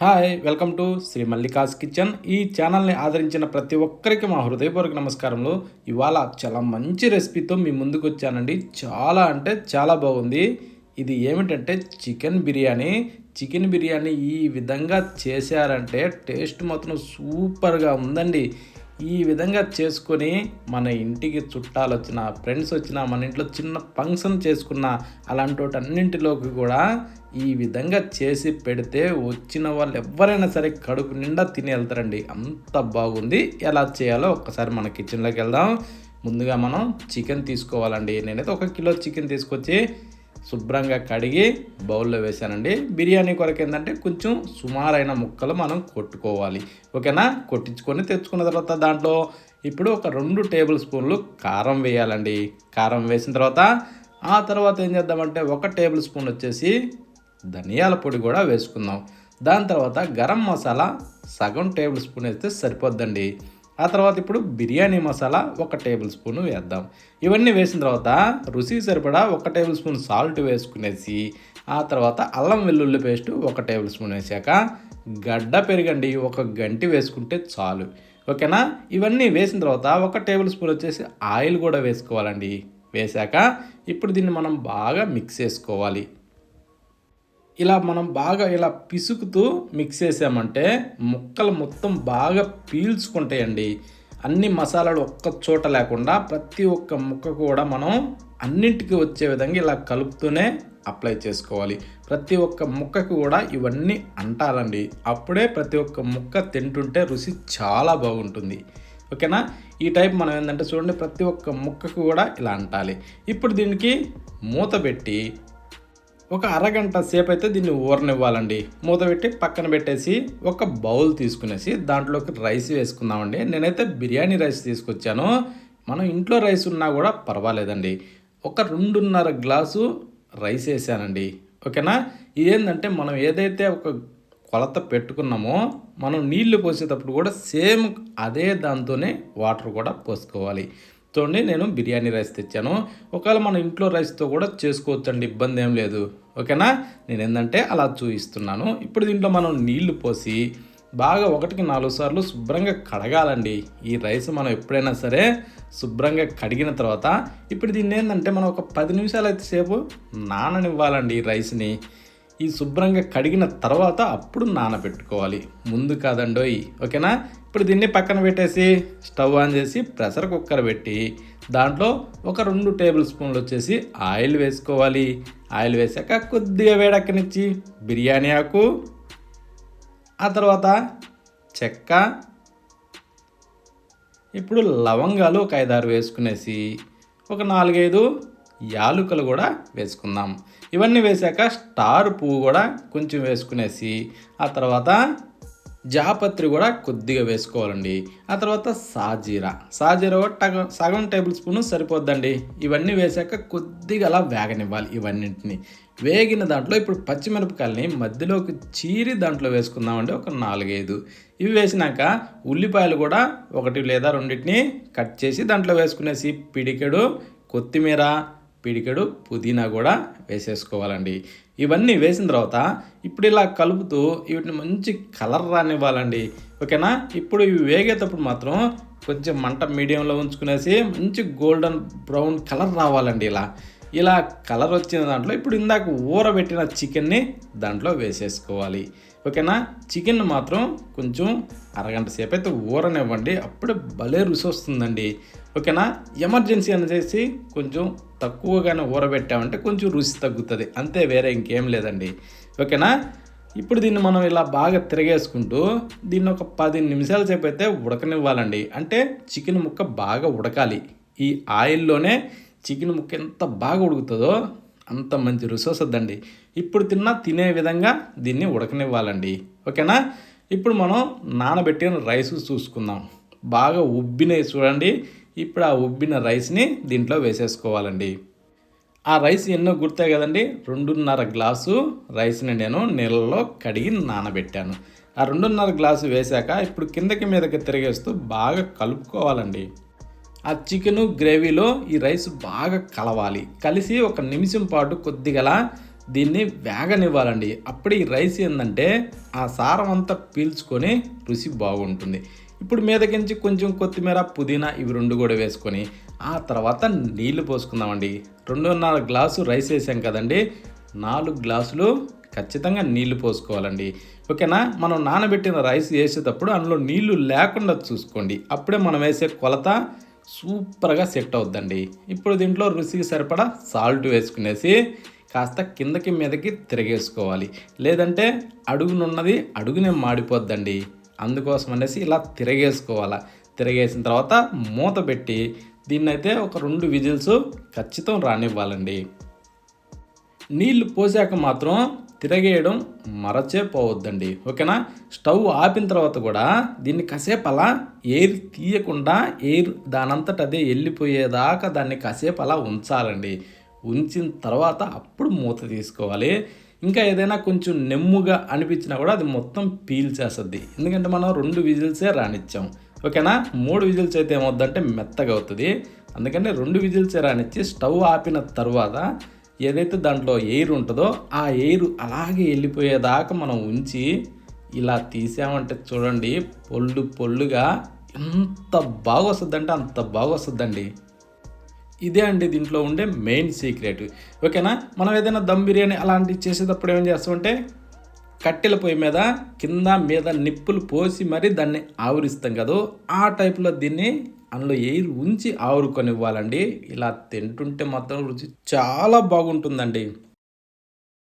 Hi welcome to Shri Mallika's kitchen. ఈ ఛానల్ని ఆదరించిన ప్రతి ఒక్కరికి మా హృదయపూర్వక నమస్కారములు. ఇవాళ చాలా మంచి రెసిపీతో మీ ముందుకు వచ్చానండి. చాలా అంటే చాలా బాగుంది. ఇది ఏమిటంటే చికెన్ బిర్యానీ. చికెన్ బిర్యానీ ఈ విధంగా చేశారంటే టేస్ట్ మాత్రం సూపర్గా ఉందండి. ఈ విధంగా చేసుకొని మన ఇంటికి చుట్టాలు వచ్చినా, ఫ్రెండ్స్ వచ్చినా, మన ఇంట్లో చిన్న ఫంక్షన్ చేసుకున్న అలాంటి అన్నింటిలోకి కూడా ఈ విధంగా చేసి పెడితే వచ్చిన వాళ్ళు ఎవరైనా సరే కడుపు నిండా తిని వెళ్తారండి. అంత బాగుంది. ఎలా చేయాలో ఒక్కసారి మన కిచెన్లోకి వెళ్దాం. ముందుగా మనం చికెన్ తీసుకోవాలండి. నేనైతే 1 కిలో చికెన్ తీసుకొచ్చి శుభ్రంగా కడిగి బౌల్లో వేసానండి. బిర్యానీ కొరకు ఏంటంటే కొంచెం సుమారైన ముక్కలు మనం కొట్టుకోవాలి. ఓకేనా? కొట్టించుకొని తెచ్చుకున్న తర్వాత దాంట్లో ఇప్పుడు ఒక 2 టేబుల్ స్పూన్లు కారం వేయాలండి. కారం వేసిన తర్వాత ఆ తర్వాత ఏం చేద్దామంటే 1 టేబుల్ స్పూన్ వచ్చేసి ధనియాల పొడి కూడా వేసుకుందాం. దాని తర్వాత గరం మసాలా సగం టేబుల్ స్పూన్ వేస్తే సరిపోద్దండి. ఆ తర్వాత ఇప్పుడు బిర్యానీ మసాలా 1 టేబుల్ స్పూన్ వేద్దాం. ఇవన్నీ వేసిన తర్వాత రుచికి సరిపడా 1 టేబుల్ స్పూన్ సాల్ట్ వేసుకునేసి ఆ తర్వాత అల్లం వెల్లుల్లి పేస్ట్ 1 టేబుల్ స్పూన్ వేసాక గడ్డ పెరుగండి 1 గంటి వేసుకుంటే చాలు. ఓకేనా? ఇవన్నీ వేసిన తర్వాత 1 టేబుల్ స్పూన్ వచ్చేసి ఆయిల్ కూడా వేసుకోవాలండి. వేసాక ఇప్పుడు దీన్ని మనం బాగా మిక్స్ చేసుకోవాలి. ఇలా మనం బాగా ఇలా పిసుకుతూ మిక్స్ చేసామంటే ముక్కలు మొత్తం బాగా పీల్చుకుంటాయండి. అన్ని మసాలాలు ఒక్క చోట లేకుండా ప్రతి ఒక్క ముక్క కూడా మనం అన్నింటికి వచ్చే విధంగా ఇలా కలుపుతూనే అప్లై చేసుకోవాలి. ప్రతి ఒక్క ముక్కకు కూడా ఇవన్నీ అంటాలండి. అప్పుడే ప్రతి ఒక్క ముక్క తింటుంటే రుచి చాలా బాగుంటుంది. ఓకేనా? ఈ టైప్ మనం ఏంటంటే చూడండి, ప్రతి ఒక్క ముక్కకు కూడా ఇలా అంటాలి. ఇప్పుడు దీనికి మూత పెట్టి ఒక అరగంట సేపు అయితే దీన్ని ఊరనివ్వాలండి. మూత పెట్టి పక్కన పెట్టేసి ఒక బౌల్ తీసుకునేసి దాంట్లోకి రైస్ వేసుకుందామండి. నేనైతే బిర్యానీ రైస్ తీసుకొచ్చాను. మనం ఇంట్లో రైస్ ఉన్నా కూడా పర్వాలేదండి. ఒక 2.5 గ్లాసు రైస్ వేసానండి. ఓకేనా? ఇదేంటంటే మనం ఏదైతే ఒక కొలత పెట్టుకున్నామో మనం నీళ్లు పోసేటప్పుడు కూడా సేమ్ అదే దాంతోనే వాటర్ కూడా పోసుకోవాలి. చూడండి, నేను బిర్యానీ రైస్ తెచ్చాను. ఒకవేళ మన ఇంట్లో రైస్తో కూడా చేసుకోవచ్చండి, ఇబ్బంది ఏం లేదు. ఓకేనా? నేను ఏంటంటే అలా చూపిస్తున్నాను. ఇప్పుడు దీంట్లో మనం నీళ్లు పోసి బాగా 1కి 4 సార్లు శుభ్రంగా కడగాలండి. ఈ రైస్ మనం ఎప్పుడైనా సరే శుభ్రంగా కడిగిన తర్వాత ఇప్పుడు దీన్ని ఏంటంటే మనం ఒక 10 నిమిషాలు అయితే సేపు నాననివ్వాలండి ఈ రైస్ని. ఈ శుభ్రంగా కడిగిన తర్వాత అప్పుడు నానబెట్టుకోవాలి, ముందు కాదండోయ్. ఓకేనా? ఇప్పుడు దీన్ని పక్కన పెట్టేసి స్టవ్ ఆన్ చేసి ప్రెషర్ కుక్కర్ పెట్టి దాంట్లో ఒక 2 టేబుల్ స్పూన్లు వచ్చేసి ఆయిల్ వేసుకోవాలి. ఆయిల్ వేసాక కొద్దిగా వేడెక్కనిచ్చి బిర్యానీ ఆకు, ఆ తర్వాత చెక్క, ఇప్పుడు లవంగాలు ఒక 5-6 వేసుకునేసి ఒక 4-5 యాలుకలు కూడా వేసుకుందాం. ఇవన్నీ వేసాక స్టార్ పువ్వు కూడా కొంచెం వేసుకునేసి ఆ తర్వాత జాపత్రి కూడా కొద్దిగా వేసుకోవాలండి. ఆ తర్వాత సాజీరా సగం టేబుల్ స్పూన్ సరిపోద్దండి. ఇవన్నీ వేసాక కొద్దిగా అలా వేగనివ్వాలి. ఇవన్నింటిని వేగిన దాంట్లో ఇప్పుడు పచ్చిమిరపకాయలని మధ్యలోకి చీరి దాంట్లో వేసుకుందామండి, ఒక 4-5. ఇవి వేసినాక ఉల్లిపాయలు కూడా 1 లేదా 2 కట్ చేసి దాంట్లో వేసుకునేసి పిడికెడు కొత్తిమీర, పిడికెడు పుదీనా కూడా వేసేసుకోవాలండి. ఇవన్నీ వేసిన తర్వాత ఇప్పుడు ఇలా కలుపుతూ వీటిని మంచి కలర్ రానివ్వాలండి. ఓకేనా? ఇప్పుడు ఇవి వేగేటప్పుడు మాత్రం కొంచెం మంట మీడియంలో ఉంచుకునేసి మంచి గోల్డెన్ బ్రౌన్ కలర్ రావాలండి. ఇలా కలర్ వచ్చిన దాంట్లో ఇప్పుడు ఇందాక ఊరబెట్టిన చికెన్ని దాంట్లో వేసేసుకోవాలి. ఓకేనా? చికెన్ మాత్రం కొంచెం అరగంట సేపు అయితే ఊరనివ్వండి, అప్పుడే భలే రుచి వస్తుందండి. ఓకేనా? ఎమర్జెన్సీ అనేసి కొంచెం తక్కువగానే ఊరబెట్టామంటే కొంచెం రుచి తగ్గుతుంది, అంతే, వేరే ఇంకేం లేదండి. ఓకేనా? ఇప్పుడు దీన్ని మనం ఇలా బాగా తిరగేసుకుంటూ దీన్ని ఒక 10 నిమిషాల సేపు అయితే ఉడకనివ్వాలండి. అంటే చికెన్ ముక్క బాగా ఉడకాలి. ఈ ఆయిల్లోనే చికెన్ ముక్క ఎంత బాగా ఉడుకుతుందో అంత మంచి రుచి వస్తుందండి. ఇప్పుడు తినే విధంగా దీన్ని ఉడకనివ్వాలండి. ఓకేనా? ఇప్పుడు మనం నానబెట్టిన రైస్ చూసుకుందాం. బాగా ఉబ్బినాయి చూడండి. ఇప్పుడు ఆ ఉబ్బిన రైస్ని దీంట్లో వేసేసుకోవాలండి. ఆ రైస్ ఎన్నో గుర్తాయి కదండి, 2.5 గ్లాసు రైస్ని నేను నీళ్ళలో కడిగి నానబెట్టాను. ఆ 2.5 గ్లాసు వేశాక ఇప్పుడు కిందకి మీదకి తిరిగేస్తూ బాగా కలుపుకోవాలండి. ఆ చికెను గ్రేవీలో ఈ రైస్ బాగా కలవాలి. కలిసి 1 నిమిషం పాటు కొద్దిగా దీన్ని వేగనివ్వాలండి. అప్పుడు ఈ రైస్ ఏందంటే ఆ సారం అంతా పీల్చుకొని రుచి బాగుంటుంది. ఇప్పుడు మీదకించి కొంచెం కొత్తిమీర, పుదీనా ఇవి 2 కూడా వేసుకొని ఆ తర్వాత నీళ్లు పోసుకుందామండి. 2:30 గ్లాసు రైస్ వేసాం కదండీ! 4 గ్లాసులు ఖచ్చితంగా నీళ్లు పోసుకోవాలండి. ఓకేనా? మనం నానబెట్టిన రైస్ వేసేటప్పుడు అందులో నీళ్లు లేకుండా చూసుకోండి. అప్పుడే మనం వేసే కొలత సూపర్‌గా సెట్ అవుద్దండి. ఇప్పుడు దీంట్లో రుచికి సరిపడా సాల్ట్ వేసుకునేసి కాస్త కిందకి మీదకి తిరగేసుకోవాలి. లేదంటే అడుగునున్నది అడుగునే మాడిపోద్దండి. అందుకోసం అనేసి ఇలా తిరగేసుకోవాలా. తిరగేసిన తర్వాత మూత పెట్టి దీన్నైతే ఒక 2 విజిల్స్ ఖచ్చితం రానివ్వాలండి. నీళ్లు పోసాక మాత్రం తిరగేయడం మరచే పోవద్దండి. ఓకేనా? స్టవ్ ఆపిన తర్వాత కూడా దీన్ని కాసేపు అలా ఎయిర్ తీయకుండా ఎయిర్ దానంతట అదే వెళ్ళిపోయేదాకా దాన్ని కాసేపు అలా ఉంచాలండి. ఉంచిన తర్వాత అప్పుడు మూత తీసుకోవాలి. ఇంకా ఏదైనా కొంచెం నెమ్ముగా అనిపించినా కూడా అది మొత్తం పీల్చేస్తుంది. ఎందుకంటే మనం 2 విజిల్సే రానిచ్చాం. ఓకేనా? 3 విజిల్స్ అయితే ఏమవుద్దంటే మెత్తగా అవుతుంది. అందుకని 2 విజిల్సే రానిచ్చి స్టవ్ ఆపిన తర్వాత ఏదైతే దాంట్లో ఎయిర్ ఉంటుందో ఆ ఎయిర్ అలాగే వెళ్ళిపోయేదాకా మనం ఉంచి ఇలా తీసామంటే చూడండి పొల్లు పొల్లుగా ఎంత బాగా వస్తుందంటే అంత బాగా వస్తుందండి. ఇదే అండి దీంట్లో ఉండే మెయిన్ సీక్రెట్. ఓకేనా? మనం ఏదైనా దమ్ బిర్యానీ అలాంటివి చేసేటప్పుడు ఏం చేస్తామంటే కట్టెల పొయ్యి మీద కింద మీద నిప్పులు పోసి మరీ దాన్ని ఆవరిస్తాం కదా! ఆ టైప్‌లో దీన్ని అందులో ఎయిర్ ఉంచి ఆవురుకొనివ్వాలండి. ఇలా తింటుంటే మాత్రం రుచి చాలా బాగుంటుందండి.